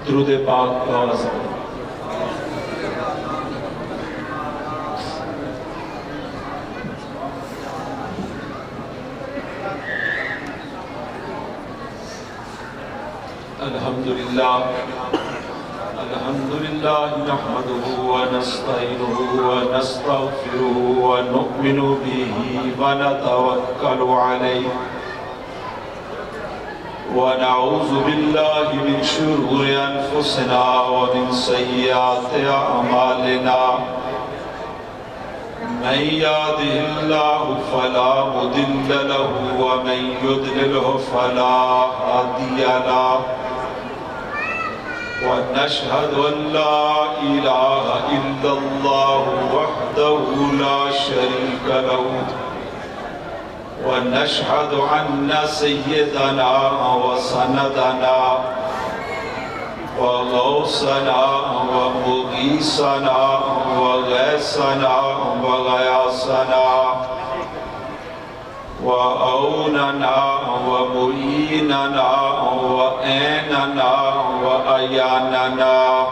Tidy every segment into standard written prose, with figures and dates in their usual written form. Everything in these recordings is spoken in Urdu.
درود پاک آواز الحمدللہ نحمده ونستعینه ونستغفره ونؤمن به ونتوکل علیہ ونعوذ باللہ من شرور انفسنا ومن سیئات اعمالنا من يهده الله فلا مضل له ومن يضلله فلا هادي له ونشهد أن لا إله إلا الله وحده لا شريك له ونشهد أن سيدنا وسندنا وغوثنا ومغيثنا وغيثنا وغياثنا وأوننا ومعيننا وأعيننا وأياننا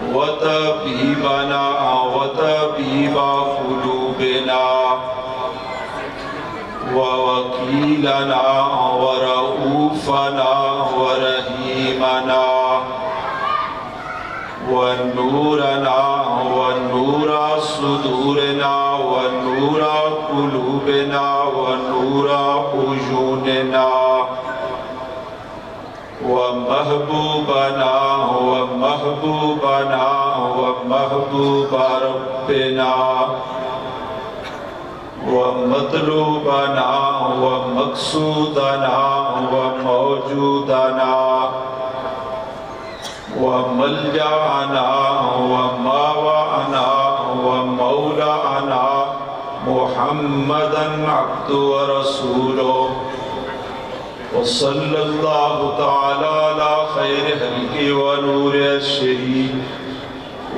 وطبيبنا وطبيب قلوبنا ووكيلنا ورؤوفنا ورحيمنا ونورنا ونور صدورنا ونور قلوبنا ونور عيوننا ومحبوبنا ومحبوبنا ومحبوب ربنا ومطلوبنا ومقصودنا وموجودنا وملجأنا وماوانا ومولانا محمدا عبد ورسوله وصلى الله تعالى على خير خلقه ونور الشهيد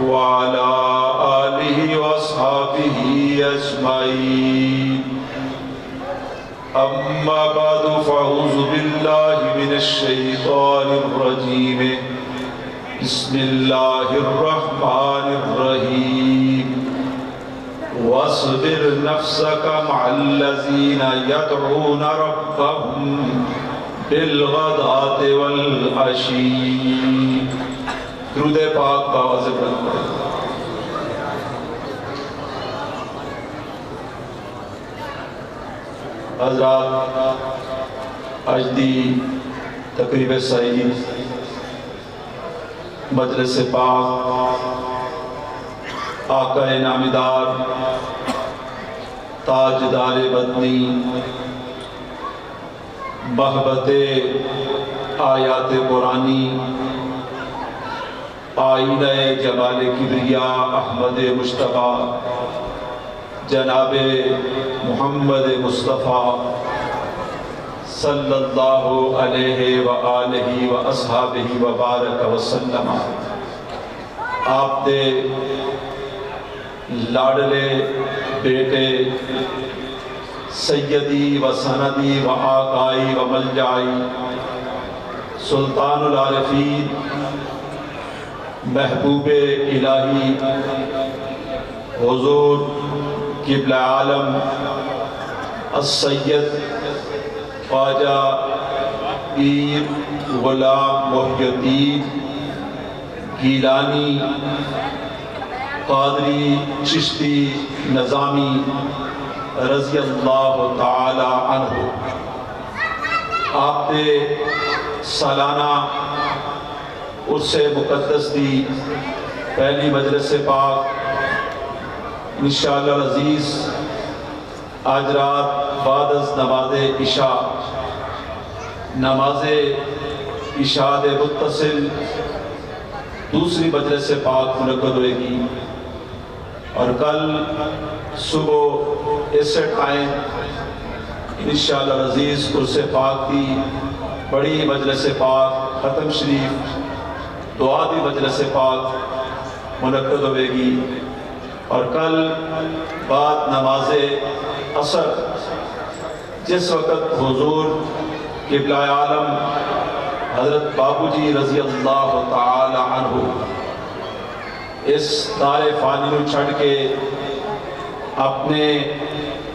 وعلى آله وأصحابه أجمعين أما بعد فأعوذ بالله من الشيطان الرجيم بسم الله الرحمن الرحيم واصبر نفسك مع الذين يدعون ربهم بالغداة والعشي درود پاک باواز بلند پڑھیں حضرات آج دی تقریب سعید مجلس پاک آقا نامیدار تاجدار بدنی محبت آیات قرآنی آئینہ جمال کبریا احمد مصطفیٰ جناب محمد مصطفیٰ صلی اللہ علیہ وآلہ وآصحابہ وبارک وسلم آپ دے لاڈلے بیٹے سیدی و سندی و آقائی و ملجائی سلطان العارفین محبوب الہی حضور قبلہ عالم السید خواجہ پیر غلام محی الدین گیلانی قادری چشتی نظامی رضی اللہ تعالی عنہ آپ نے سالانہ عرس مقدس دی پہلی مجلس پاک انشاءاللہ العزیز آج رات بعد از نماز عشاء نماز عشاء دے متصل دوسری مجلس پاک منعقد ہوئے گی اور کل صبح اس ٹائم انشاءاللہ العزیز عرس پاک کی بڑی مجلس پاک ختم شریف دعا دی مجلس پاک منعقد ہوئے گی اور کل بعد نماز عصر جس وقت حضور قبلہ عالم حضرت بابو جی رضی اللہ تعالی عنہ اس دار فانی نو چھڑ کے اپنے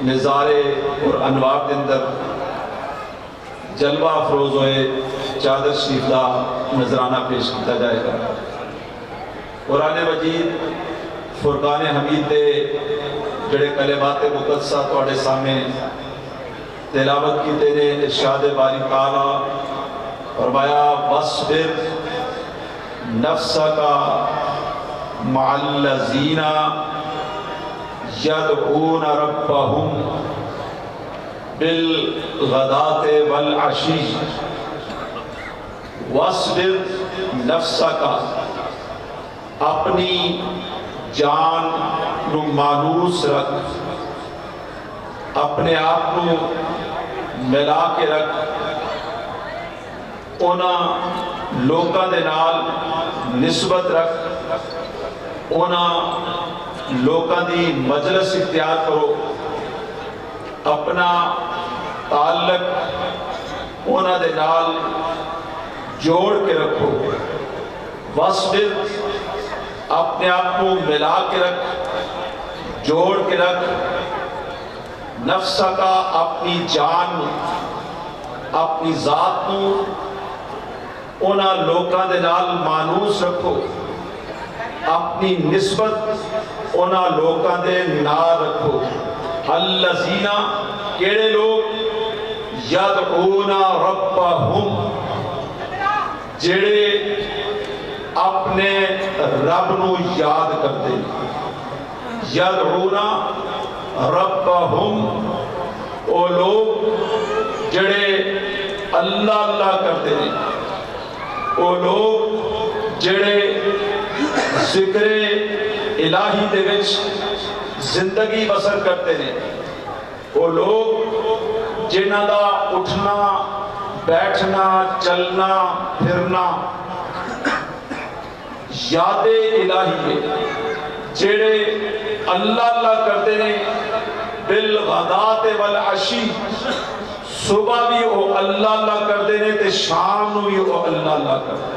نظارے اور انوار دے اندر جلوہ افروز ہوئے چادر شریف دا نظرانہ پیش کیتا جائے گا۔ قرآن مجید فرقان حمید دے جڑے کلمات مقدسہ تواڈے سامنے تلاوت کیتے نے، ارشاد باری تعالی فرمایا وَاصْبِرْ نَفْسَكَ مَعَ الَّذِينَ يَدْعُونَ رَبَّهُمْ بِالْغَدَاةِ وَالْعَشِيِّ وَاصْبِرْ نَفْسَكَ، اپنی جان نو مانوس رکھ، اپنے آپ نو ملا کے رکھ اونا لوکاں دے نال نسبت رکھ، اونا لوکاں دی مجلس اختیار کرو، اپنا تعلق اونا دے نال جوڑ کے رکھو۔ وَاصْبِرْ، اپنے آپ کو ملا کے رکھ، جوڑ کے رکھ، نفسہ کا اپنی جان اپنی ذات کو اونا لوکاں دے نال مانوس رکھو، اپنی نسبت اونا لوکاں دے نال رکھو۔ الذین، کیڑے لوگ، یدعون ربہم، جڑے اپنے رب نو یاد کرتے ہیں۔ یدعون ربہم، او لوگ جڑے اللہ اللہ کرتے ہیں، او لوگ جڑے ذکر الہی دے وچ زندگی بسر کرتے ہیں، او لوگ جنہاں دا اٹھنا بیٹھنا چلنا پھرنا یاد الہی ہے، جڑے اللہ اللہ کرتے ہیں بالغداۃ والعشی، صبح بھی وہ اللہ اللہ کرتے ہیں تے شام بھی وہ اللہ اللہ کرتے ہیں۔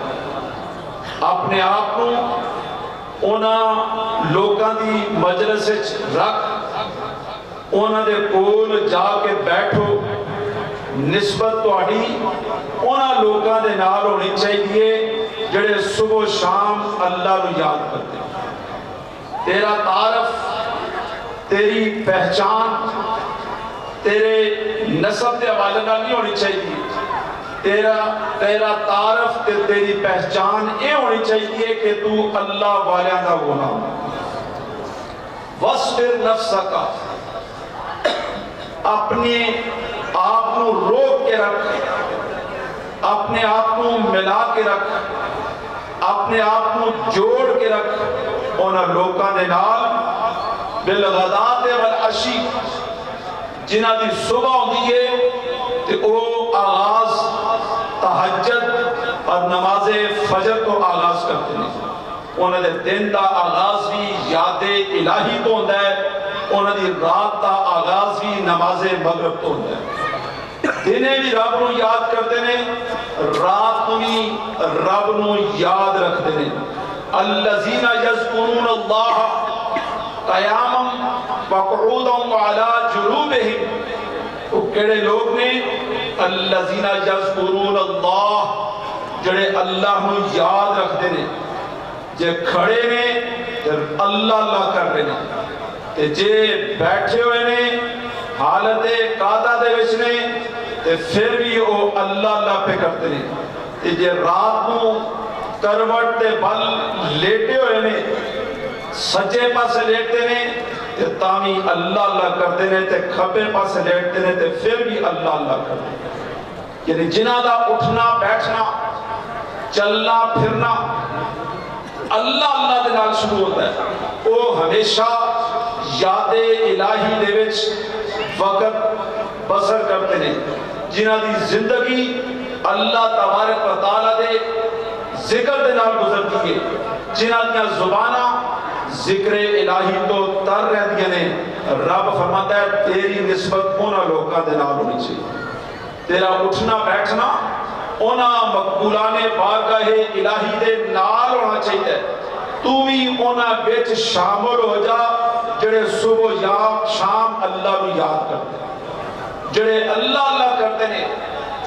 اپنے آپ کو اونا لوکاں دی مجلس رکھ، اونا دے کول جا کے بیٹھو، نسبت تواڈی اونا لوکاں دے نال ہونی چاہیے جڑے صبح و شام اللہ نو یاد کرتے ہیں۔ تیرا تعارف، تیری پہچان تیرے نسب دے حوالے نال نہیں ہونی چاہیے، تیرا تعارف تے تیری پہچان اے ہونی چاہیے کہ تو اللہ والیاں دا غلام۔ وَاصْبِرْ نَفْسَكَ، اپنے آپ کو روک کے رکھ، اپنے آپ کو ملا کے رکھ، اپنے آپ کو جوڑ کے رکھ اونا لوکاں دے نال بالغداۃ والعشی، جنہ دی صبح ہوندی ہے تے او آغاز تہجد اور نماز فجر تو آغاز کرتے ہیں۔ انہوں نے دن دا آغاز بھی یاد الہی تو ہوندہ ہے، انہوں نے رات دا آغاز بھی نماز مغرب تو ہوندہ ہے۔ دنے بھی رب نو یاد کرتے ہیں، رات بھی رب نو یاد رکھتے ہیں۔ الذین یذکرون اللہ قیاما وقعودا وعلی جنوبہم، وہ کیڑے لوگ نے الذین یذکرون اللہ، جڑے اللہ نو یاد رکھتے ہیں، جے کھڑے نے اللہ اللہ کر رہے ہیں، تے جے بیٹھے ہوئے نے حالت قعدہ دے وچ نے تے پھر بھی وہ اللہ اللہ پہ کرتے ہیں، تے جے رات نو کروٹ تے بل لیٹے ہوئے نے سجے پاسے لیٹتے نے تے تامی اللہ اللہ کرتے نے، تے کھبے پاسے لیٹتے نے تے پھر بھی اللہ اللہ کرتے ہیں۔ یعنی جنہ دا اٹھنا بیٹھنا چلنا پھرنا اللہ اللہ دے نال شروع ہوتا ہے، وہ ہمیشہ یاد الہی دے وچ وقت بسر کرتے ہیں، جنہ دی زندگی اللہ تبارک و تعالیٰ دے ذکر دے نال گزرتی ہے، جنہ دیاں زبانہ ذکر الہی تو تر رہ دیا نے۔ رب فرماتا ہے تیری نسبت ہونا لوکاں دے نال ہونی چاہیے، تیرا اٹھنا بیٹھنا انہاں مقبولان بارگاہ الہی دے نال ہونا چاہیے. تو بھی انہاں بیچ شامل ہو جا جڑے صبح یا شام اللہ کو یاد کرتے ہیں, جڑے اللہ اللہ کرتے ہیں,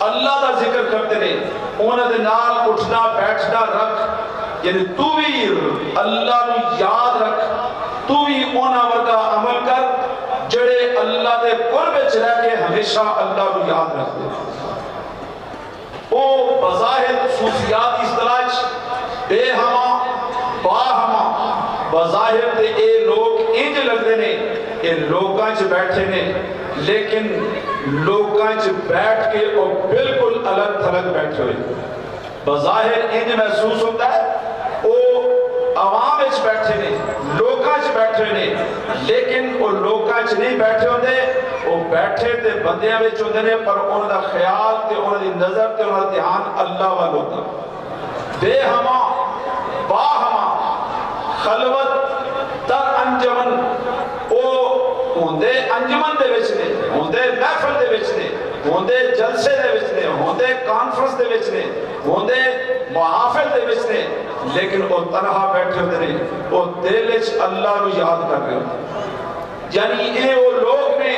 اللہ دا ذکر کرتے ہیں, انہاں دے نال اٹھنا بیٹھنا رکھ. یعنی تو بھی اللہ کو یاد رکھ, تو بھی انہاں ورگا عمل کر جڑے اللہ دے قرب وچ رہ کے ہمیشہ اللہ کو یاد رکھتے ہیں. او بظاہر صوفیات اصطلاح بے ہما با ہما, بظاہر تے اے لوگ انج لگتے نے کہ لوگاں چ بیٹھے نے, لیکن لوگاں چ بیٹھ کے او بالکل الگ تھلگ بیٹھے ہوئے. بظاہر انج محسوس ہوتا ہے او عوام وچ بیٹھے نے, لوگاں چ بیٹھے نے, لیکن او لوگاں چ نہیں بیٹھے ہوندے, او بیٹھے تے بندیاں وچ ہوندے نے, پر انہاں دا خیال تے انہاں دی نظر تے انہاں دا دھیان اللہ وال ہوتا. بے ہما با ہما خلوت در انجمن, او ہوندے انجمن دے وچ نے, ہوندے محفل دے وچ نے, ہوندے جلسے دے وچ نے, ہوندے کانفرنس دے وچ نے, ہوندے محافل دے وچ نے, لیکن او تنہا بیٹھے ہوندے نے, او دل وچ اللہ نو یاد کر رہے ہوندے. یعنی اے او لوگ نے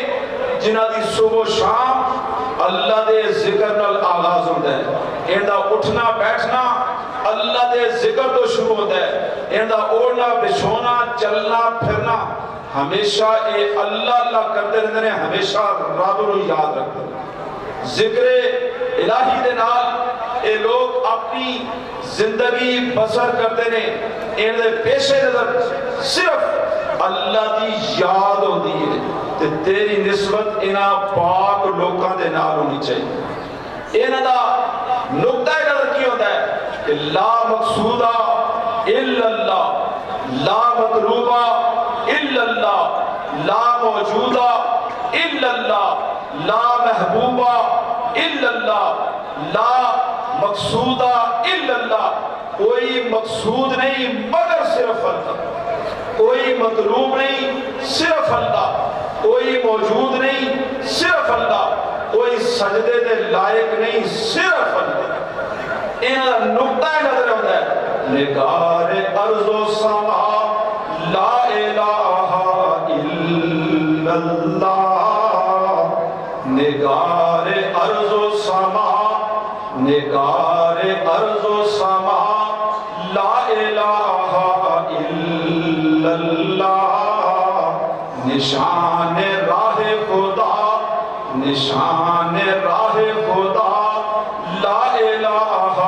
جنہاں دی صبح و شام اللہ دے ذکر نال آغاز ہوتا ہے. ایندا اٹھنا بیٹھنا اللہ دے ذکر تو شروع ہوتا ہے. ایندا اوڑنا بچھونا چلنا پھرنا ہمیشہ اے اللہ اللہ کرتے رہتے ہیں, ہمیشہ رب نو یاد رکھتے ہیں. ذکر الہی دے نال اے لوگ اپنی زندگی بسر کرتے ہیں. ان دے پیش نظر صرف اللہ دی یاد ہوتی ہے, تے تیری نسبت انہاں پاک لوکاں دے نال ہونی چاہیے. انہاں دا نقطہ نظر کی ہوتا ہے کہ لا مقصودہ الا اللہ, لا مطلوبہ الا اللہ, لا موجودہ الا اللہ, لا محبوبہ الا اللہ, لا مقصودہ الا اللہ. کوئی مقصود نہیں مگر صرف اللہ, کوئی مطلوب نہیں صرف اللہ, کوئی موجود نہیں صرف اللہ, کوئی سجدے دے لائق نہیں صرف اللہ. انہاں نقطہ نظر ہوتا ہے نگار ارض و سما لا الہ الا اللہ, نگار ارض و سما, نگار ارض و سما لا الہ الا اللہ. نشان راہ خدا, نشان راہ خدا لا الہ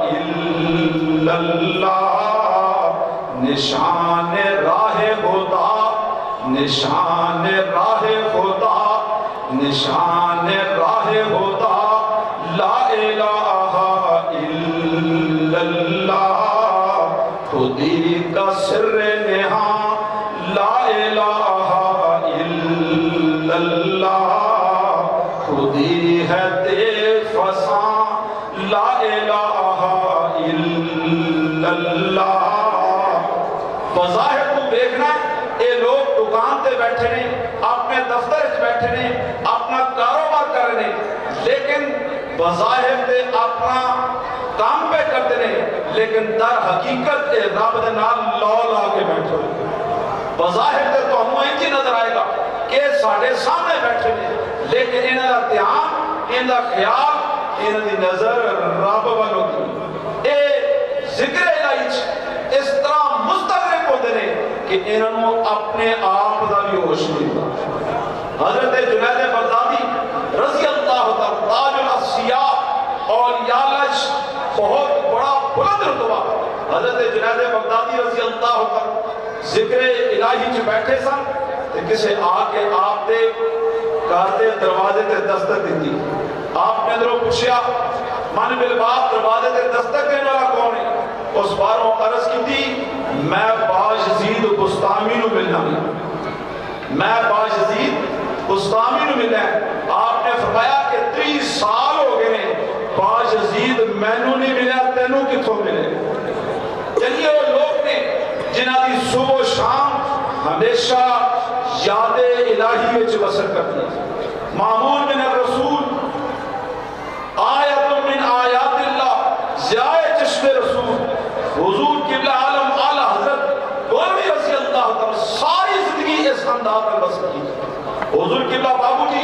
الا اللہ. نشان راہ خدا, نشان راہ خدا, نشان راہ خدا لا الہ الا اللہ. خودی کا سر نہاں لا الہ الا اللہ. خودی ہے دے فساں لا الہ الا اللہ. بظاہر تو دیکھنا اے لوگ دکان تے بیٹھے نے, اپنے دفتر وچ بیٹھے نے, اپنا کاروبار کر رہے ہیں, لیکن بظاہر تے اپنا کام پہ کرتے ہیں, لیکن در حقیقت تے رب دے نال لو لا کے بیٹھے ہوئے. بظاہر تے تانوں انج نظر آئے گا کہ ساڈے سامنے بیٹھے نے, لیکن انہاں دا دھیان, انہاں دا خیال, انہاں دی نظر رب ول ہوندی. اے ذکر الہی اس طرح مستغرق ہوندے نے کہ انہاں نوں اپنے آپ دا بھی ہوش نہیں ہوتا. حضرت جنید بغدادی رضی اللہ تعالی تاج الاصفیاء اولیاء اللہ بہت بڑا بلند رتبہ, حضرت جنید بغدادی رضی اللہ تعالی ذکر الہی چ بیٹھے سن تے کسے آ کے آپ دے گھر دے دروازے تے دستک دتی. آپ نے اندروں پوچھیا من بالباب دروازے تے دستک دینے والا کون ہے؟ اس باروں عرض کی تھی میں باجزید بستامی نو ملنا ہے, میں باجزید بستامی نو ملنا ہے. آپ نے فرمایا کہ 30 سال ہو گئے ہیں باجزید مینوں نہیں ملا, تینوں کتھوں ملے؟ یعنی وہ لوگ نے جنہاں دی صبح و شام ہمیشہ یاد الہی وچ بسر کرتی. مامون من الرسول آیت من آیات ضیائے چشم رسول حضور قبلہ عالم اعلیٰ حضرت گولوی رضی اللہ تعالیٰ ساری زندگی اس انداز میں بسر کی. حضور قبلہ بابو جی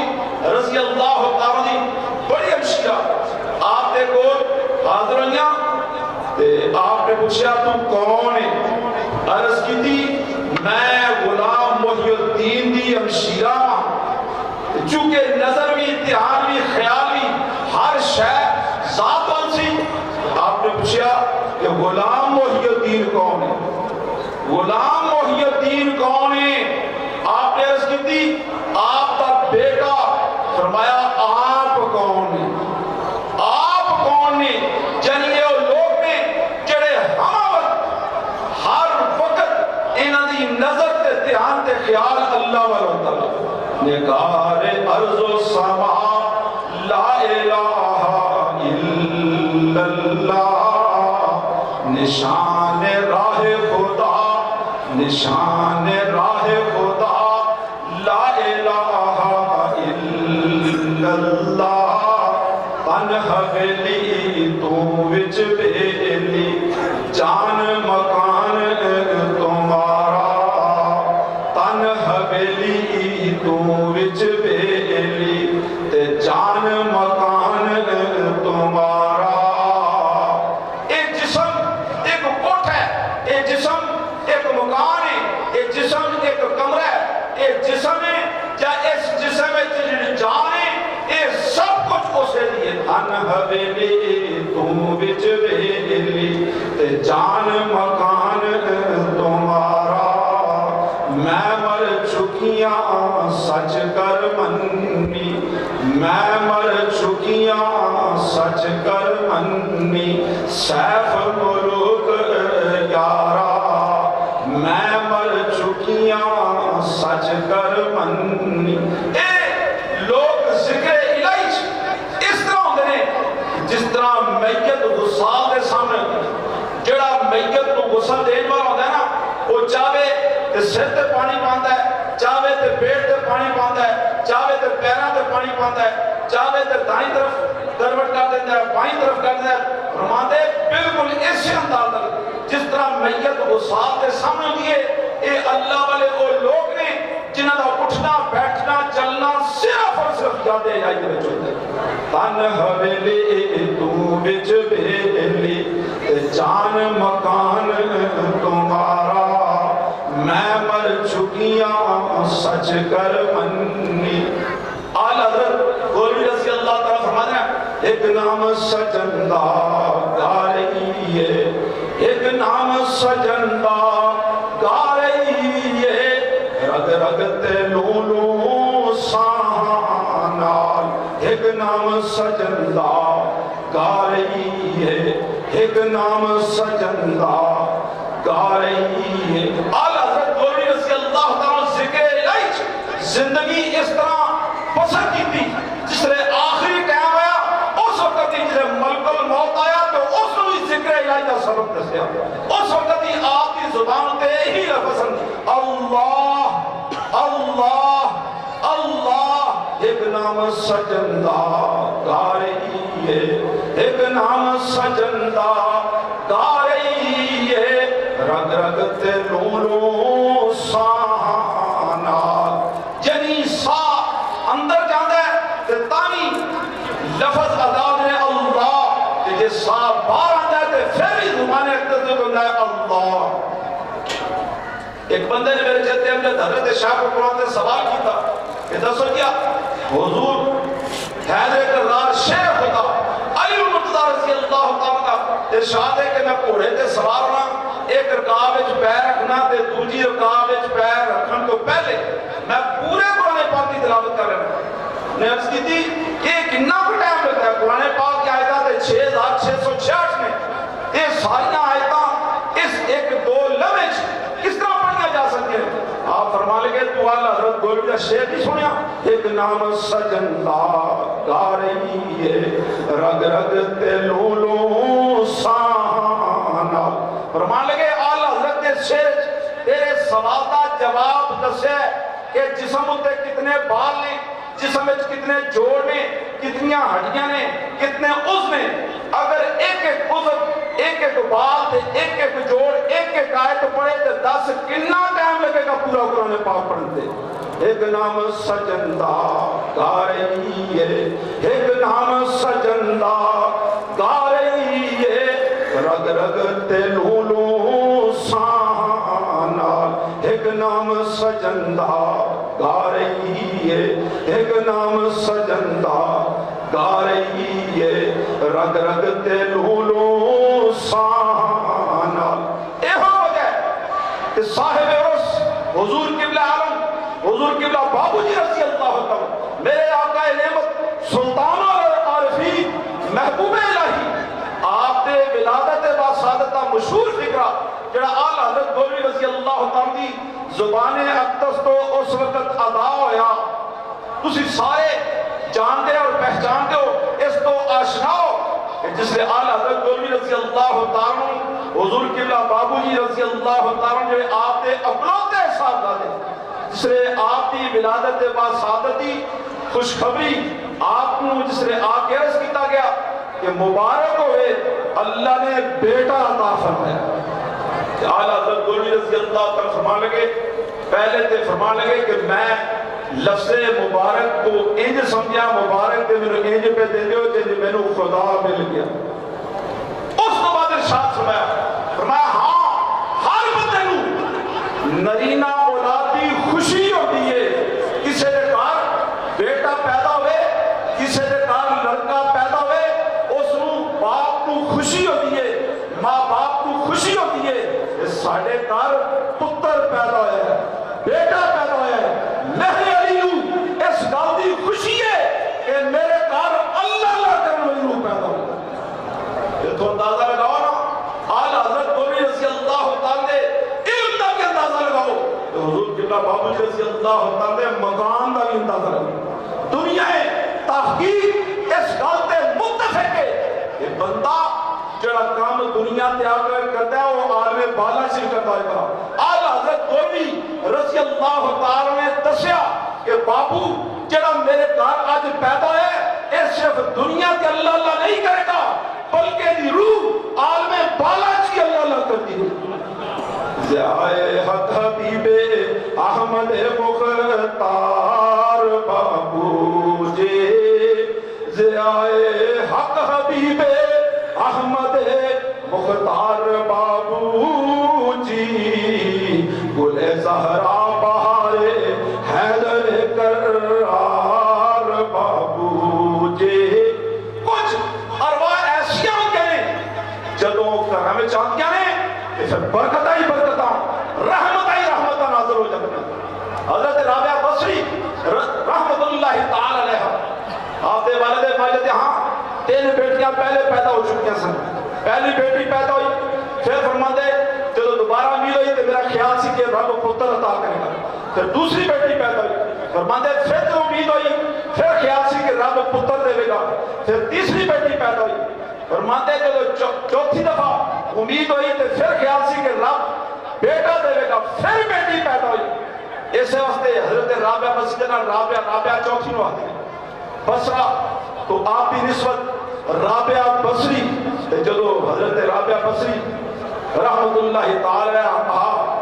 رضی اللہ تعالیٰ دی بڑی ہمشیرہ آپ نے کول حاضر ہوئیاں تے آپ نے پوچھا تو کون ہے؟ عرض کی تھی میں غلام محی الدین دی ہمشیرہ چونکہ نظر بھی اتحان بھی خیال بھی ہر شے ذات سی. آپ نے پوچھا کہ غلام محی الدین کون ہے؟ غلام محی الدین کون ہے؟ آپ نے عرض کی تھی آپ کا بیٹا. فرمایا آپ کون ہیں؟ آپ کون ہیں؟ جنگے اور لوگ نے جڑے ہر وقت انہاں دی نظر تے دھیان تے خیال اللہ والوں تعالی نگار ارض و سما لا الہ الا اللہ نشان راہ خدا نشان راہ خدا لا الہ الا اللہ تن حویلی تو وچ بیلی جان مکان تمہارا تن حویلی تو وچ بیلی تے جان مکان تمہارا. ایک جسم ایک کوٹھ ہے, ایک جسم ایک مکان ہے, ایک جسم ایک کمرہ ہے, ایک جسم ہے یا اس جسم میں جان ہے, یہ سب کچھ اسے لیے. تن حویلی تو وچ بیلی تے جان مکان تمہارا. میں مر چکیاں سچ کر منی میں مر چکیاں سچ کر منی سیف ملوک یارا. میں مر چکیاں سچ کر منی. اے لوگ ذکر الہی اس طرح ہوندے نے جس طرح میت غسال دے سامنے جڑا میت کو غسل دین والا ہوندا ہے نا, وہ چاہے تے سر تے پانی پاندا ہے, چاہے تے پیٹ تے پانی پاندا ہے, چاہے تے پیراں تے پانی پاندا ہے, چاہے تے دائیں طرف کروٹ کر دیندا ہے, بائیں طرف کر دیندا ہے. فرماندے بالکل اسی انداز نال جس طرح میت غسال دے سامنے ہوندی ہے, اے اللہ والے وہ لوگ نے جنہاں دا اٹھنا بیٹھنا چلنا صرف اور صرف یاد الہی دے وچ ہوندا ہے. تن حویلی تو وچ بیلی تے جان مکان تمہارا. میں مر چکیاں سچ کر منی. اعلیٰ حضرت گولوی رضی اللہ تعالیٰ فرماتے ہیں ایک نام سجندہ گا رہی ہے, ایک نام سجندہ گا رہی ہے, رگ رگ تے لولو سانال. ایک نام سجندہ گا رہی ہے, ایک نام سجندہ گا رہی ہے. اعلیٰ حضرت گولوی رضی اللہ تعالیٰ ذکر الہی زندگی اس طرح بسر کی تھی جس نے آخری ٹائم آیا اس وقت ہی جسے ملک الموت آیا تو اس نے بھی ذکر الہی کا سبق دسیا. اس وقت ہی آپ کی زبان تے ہی لفظ اللہ اللہ اللہ. ایک نام سجندہ گا رہی ہے, ایک نام سجندہ گا رہی ہے, رگ رگ تے لولو سانا. یعنی سا اندر جاندہ ہے تے تانی لفظ عذاب نے اللہ کہ یہ سا باہر آندہ ہے تے پھر بھی زبان اقتصد ہوندہ ہے اللہ. ایک بندے نے میرے چہتے ہم نے حضرت شاہ کو قرآن سے سوال کی تھا کہ دسو کیا حضور حیدر کرار شیخ ہوتا علی المرتضی رضی اللہ تعالیٰ کا ارشاد ہے کہ میں گھوڑے تے سوار ہونا, ایک رکاب وچ پیر رکھنا تے دوسری رکاب وچ پیر رکھن تو پہلے میں پورے قرآن پاک کی تلاوت کر رہا ہوں. نے عرض کی تھی کہ کتنا کو ٹائم لگتا ہے؟ قرآن پاک کی آیتاں تے 6666 میں یہ ساری آیتاں اس ایک دو لمحے کس طرح پڑھنا جا سکتے ہیں؟ آپ فرما لے گے تو اعلیٰ حضرت گولوی کا شعر نہیں سنیا. ایک نام سجندہ گا رہی ہے, رگ رگ تے لولو سانا. فرما لے گے اعلیٰ حضرت نے شعر تیرے سوال کا جواب دسے کہ جسم ہوتے کتنے بال نے, جسم میں کتنے جوڑ نے, کتنی ہڈیاں نے, کتنے عضو نے. اگر ایک ایک عضو ایک ایک بال ایک ایک جوڑ ایک ایک آیت پڑھے تو 10 کتنا ٹائم لگے گا پورا قرآن پاک پڑھتے. ایک نام سجندہ گا رہی ہے, ایک نام سجندہ گا رہی ہے, رگ رگ تے لولو سانا. ایک نام سجندہ گا رہی ہے, ایک نام سجندہ گا رہی ہے, رگ رگ تے لولو سانا. اے ہو گئے کہ صاحب عرص حضور قبلہ عالم حضور قبلہ بابو جی رضی اللہ عنہ, میرے آقا نعمت سلطان العارفین محبوب الہی, آپ نے ولادت با سعادتہ مشہور فکرہ جڑا آل حضرت گولوی رضی اللہ عنہ دی زبان اقدس تو اس وقت ادا ہویا, تسی سارے جانتے اور پہچانتے ہو, اس تو آشنا ہو جس نے آل حضرت گولوی رضی اللہ عنہ حضور قبلہ بابو جی رضی اللہ عنہ جو آپ نے اپلوتے صاحب دادے, جس نے آپ کی ولادت با سعادتی خوشخبری آپ نے جس نے آ کے عرض کیتا گیا کہ مبارک ہوئے اللہ نے بیٹا عطا فرمایا. اعلیٰ حضرت گولوی رضی اللہ عنہ فرمان لگے, پہلے تے فرمان لگے کہ میں لفظ مبارک کو انج سمجھا, مبارک تے میں انج پہ دے دیو جنج میں نے خدا مل گیا. اس کو بعد ارشاد فرمایا ہاں ہر بندے نو نرینہ اولاد دی خوشی ہوتی ہے, کسی دے گھر بیٹا پیدا ہوئے, کسی دے گھر لڑکا پیدا ہوئے, اس نو باپ کو خوشی ہوتی ہے, ماں باپ کو خوشی ہوتی ہے ساڑھے گھر پتر پیدا ہویا ہے, بیٹا پیدا ہویا ہے. میرے علی نو اس گل دی خوشی ہے کہ میرے گھر اللہ اللہ کرنے والی روح پیدا ہویا. یہ تو اندازہ لگاؤ نا, اعلیٰ حضرت گولوی رضی اللہ عنہ علم دا بھی اندازہ لگاؤ, حضور قبلہ بابو جی رضی اللہ عنہ مقام دا بھی اندازہ لگاؤ. دنیا تحقیق اس گل تے متفق ہے کہ بندہ جڑا کام دنیا تے آ کر کرتا ہے وہ عالم بالا شریف کرتا ہے. اعلیٰ حضرت گولوی رضی اللہ تعالی نے دسیا کہ بابو جڑا میرے گھر آج پیدا ہے یہ صرف دنیا تے اللہ اللہ نہیں کرے گا بلکہ دی روح عالم بالا جی اللہ اللہ کرتی ہے. ضیائے حق حبیب احمد مختار بابو جی, ضیائے حق حبیب احمد مختار بابو جی, گل زہرا بہار حیدر کرار بابو جی. کچھ ارواح ایسیاں ہوگئے جدوں گھر میں چاہتیاں نے پھر برکتہ ہی برکتہ رحمتہ ہی رحمتہ نازل ہو جاتا ہے. حضرت رابعہ بصری رحمت اللہ تعالی علیہ, آپ دے والد ماجد یہاں 3 بیٹیاں پہلے پیدا ہو چکیاں سن. پہلی بیٹی پیدا ہوئی, پھر فرماندے جب دوبارہ امید ہوئی تو میرا خیال سی کہ رب پتر عطا کرے گا. پھر دوسری بیٹی پیدا ہوئی, فرماندے پھر جو امید ہوئی پھر خیال سی کہ رب پتر دے گا. پھر تیسری بیٹی پیدا ہوئی, فرماندے جب چوتھی دفعہ امید ہوئی تو پھر خیال سی کہ رب بیٹا دے گا. پھر بیٹی پیدا ہوئی. اس واسطے حضرت رابعہ بصری کا رابعہ چوتھی نو آتی بصرہ, تو آپ کی نسبت رابعہ بصری. جدو حضرت رابعہ بصری رحمت اللہ تعالی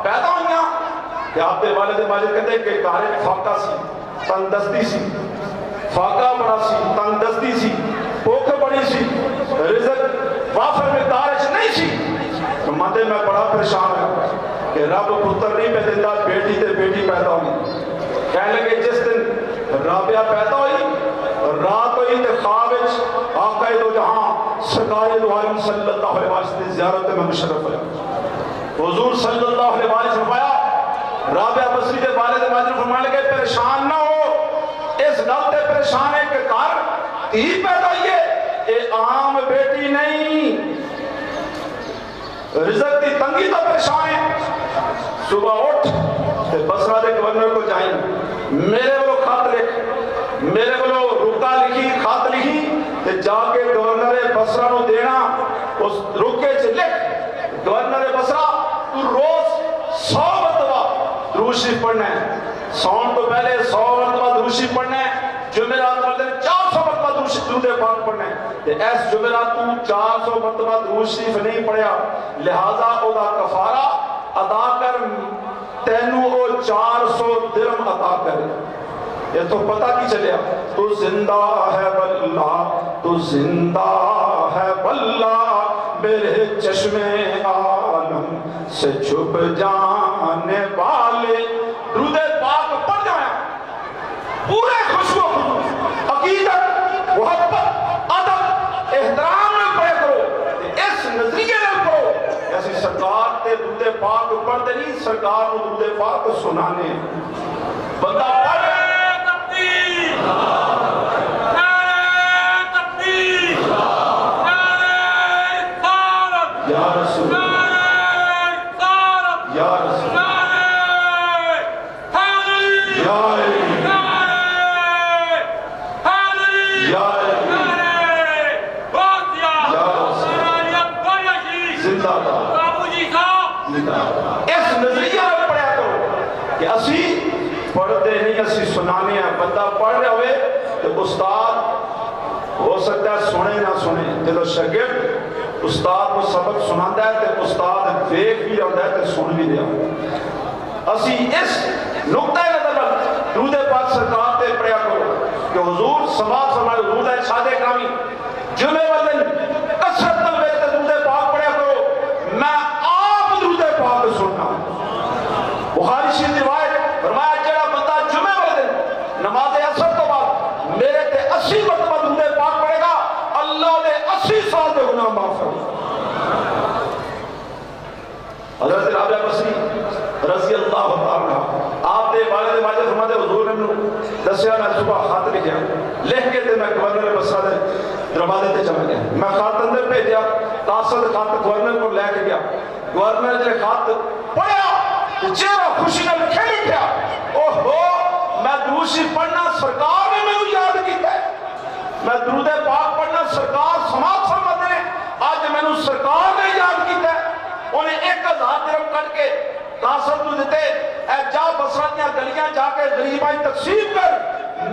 پیدا ہوئیاں کہ آپ کے والد ماجد کہتے ہیں کہ گھر فاقہ سی, تندرستی سی, فاقہ بڑا سی, تندرستی سی, بھوک بڑی سی, رزق وافر مقدار نہیں سی. ماتے میں بڑا پریشان ہوں کہ رب پتر نہیں پہ دیتا, بیٹی تے بیٹی پیدا ہوئی. کہنے لگے جس دن رابعہ پیدا ہوئی رات ہوئی تے خواب آقا دو جہاں سرکار دو عالم صلی اللہ علیہ وسلم زیارت میں مشرف ہے. حضور صلی اللہ علیہ وسلم فرمایا, رابعہ بصری کے والد ماجد فرمانے لگے پریشان نہ ہو, اس گل تے پریشان ہے کہ گھر دھی پیدا ہوئی ہے, اے عام بیٹی نہیں, رزق کی تنگی تو پریشان ہے. صبح اٹھ بصرہ دے گورنر کو جائیں, میرے وہ خط لکھ, میرے وہ رکا لکھی, خط لکھی تے جا کے گورنر بصرہ نو دینا. اس رکے چ لکھ گورنر بصرہ تو روز 100 مرتبہ درود شریف پڑھنا ہے, سون تو پہلے 100 مرتبہ درود شریف پڑھنا ہے, جمعرات والے 400 مرتبہ درود شریف درود پاک پڑھنا ہے اس جمعرات تو 400 مرتبہ درود شریف نہیں پڑھیا لہذا او دا کفارہ ادا کر تینوں او 400 درہم عطا کرے یہ تو پتہ کی چلیا تو زندہ ہے واللہ تو زندہ ہے واللہ میرے چشمے عالم سے چھپ جانے والے درود پاک پڑھ جایا پورے خوشبو عقیدت محبت ادب احترام میں پڑھے کرو اس نظریے میں پڑھو ایسی سرکار تے درود پاک پڑھتے نہیں سرکار کو درود پاک سنانے بندہ پڑھ یا رسول یا رسول اس نظریہ میں پڑھیا کرو کہ اسی پڑھتے نہیں اسی سنانے ہیں بندہ پڑھ رہے ہوئے تو استاد ہو سکتا ہے سنے نہ سنے جب شاگرد استاد کو سبق سناتا ہے تو استاد دیکھ بھی ہوتا ہے تو سن بھی دیا اسی اس نقطہ نظر درود پاک سرکار تے پڑھیا کرو کہ حضور سماعت فرمائے حضور ہے شاد کرامی جمعے والے دن کثرت نال درود پاک پڑھیا کرو میں آپ درود پاک سننا بخاری شریف روایت فرمایا جڑا بندہ جمعے والے دن نماز عصر تو بعد میرے تے 80 مرتبہ درود پاک پڑھے گا اللہ نے 80 سال دے گناہ معاف فرمائے حضرت رابعہ بصری رضی اللہ عنہ آپ دے والد ماجد فرماتے حضور نے دسیا میں صبح خط لکھیا لکھ کے تے میں گورنر بصرہ دے دروازے تے چلا گیا میں خط اندر بھیجا قاصد خط گورنر کو لے کے گیا گورنر نے خط پڑھیا چہرہ خوشی نال کھل اٹھیا اوہو میں درود شریف پڑھنا سرکار نے مینوں یاد کیتا ہے میں درود پاک پڑھنا سرکار سماعت فرماتے ہیں آج مینوں سرکار نے یاد کیتا ہے انہیں 1000 درہم کٹ کے قاصد کو دیتے اے جا بصرہ دیاں گلیاں جا کے غریباں تقسیم کر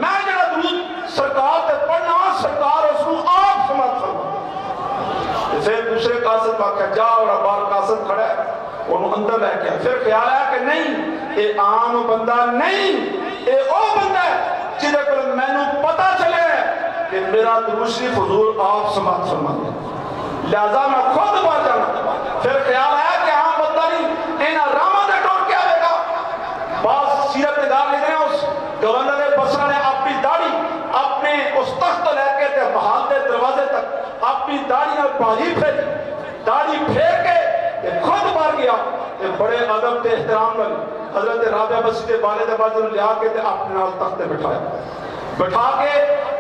میں جڑا درود سرکار تے پڑھنا سرکار اس کو آپ سماعت فرما پھر دوسرے قاصد واقعہ جا اور بار قاصد کھڑا ہے انہوں اندر لے کے پھر خیال ہے کہ نہیں اے عام بندہ نہیں اے او بندہ ہے جدے پر میں نے پتا چلے کہ میرا درود شریف حضور آپ سماعت فرماتے ہیں لہذا میں خود بار جانا پھر خیال ہے کہ عام بندہ نہیں انہاں راما دے ٹور کے آئے گا بعض سیرت نگار لے رہے ہیں اس گورنر بصرہ نے اپنی داڑھی اپنے اس تخت لے کے تے محل دے دروازے تک اپنی داڑھی نال باہی پھیری داڑھی پھیر کے خود بار گیا بڑے ادب تے احترام نال حضرت رابعہ بصری دے والد ماجد لیا کے تے اپنے نال تخت تے بٹھا کے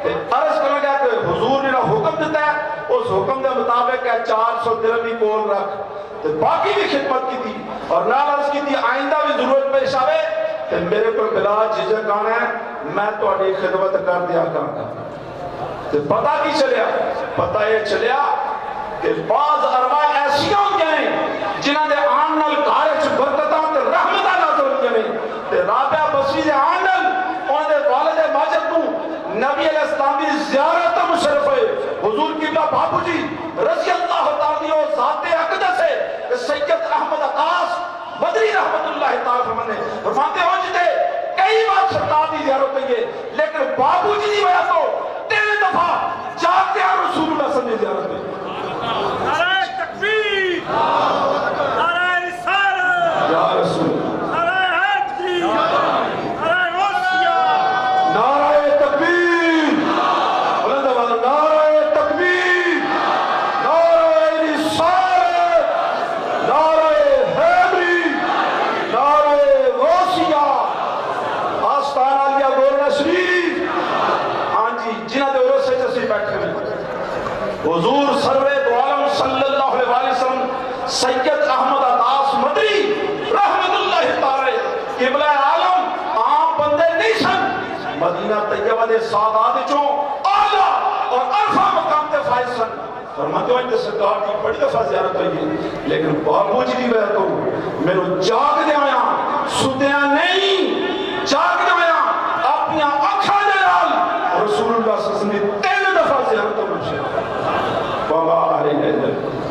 عرض کرنے گیا کہ حضور نے حکم دیتا ہے اس حکم دے مطابق 400 درہم بھی کول رکھ باقی بھی خدمت کی تھی اور نال عرض کی تھی آئندہ بھی ضرورت پیش آوے کہ میرے پر بلا جھجک آنا ہے میں تہاڈی خدمت کر دیا کروں گا پتہ کی چلیا پتہ یہ چلیا کہ بعض ارواح ایسیاں ہوندیاں ہیں جنہاں دے آن نال گھر وچ برکتاں تے رحمتاں نازل ہوندیاں نے تے رابعہ بصری دے آن نال انہاں دے والد ماجد کو نبی علیہ السلام دی زیارت مشرف ہے حضور قبلہ بابو جی رضی اللہ تعالی عنہ ذات اقدس ہے کہ سید احمد عطاس بدری رحمت اللہ تعالی فرماتے ہو جتے کئی بار سرکار دی زیارت ہوئی ہے لیکن بابو جی دی وجہ تو 3 دفعہ جاتے ہیں رسول اللہ صلی اللہ علیہ وسلم زیارت میں نعرہ تکبیر نعرہ رسالت یا رسول نعرہ حیدری نعرہ غوثیہ نعرہ تکبیر بلند آواز نعرہ تکبیر نعرہ رسالت نعرہ حیدری نعرہ غوثیہ آستان عالیہ گورنر شریف ہاں جی جنہ دے عرص سے جسی بیٹھے ہیں حضور سرور دو عالم صلی اللہ علیہ وسلم سید احمد عطاس مدری رحمت اللہ تعالی قبلہ عالم عام بندے نہیں سن مدینہ طیبہ دے سادات چوں اعلیٰ اور عرفہ مقام تے فائز سن فرماتے ہوئے کہ سرکار کی بڑی دفعہ زیارت ہوئی ہے لیکن بابو جی دی وجہ تو میرے جاگ دے آیا سدیاں نہیں جاگ دے آیا اپنی اکھاں دے نال رسول اللہ صلی اللہ علیہ وسلم 3 دفعہ علیہ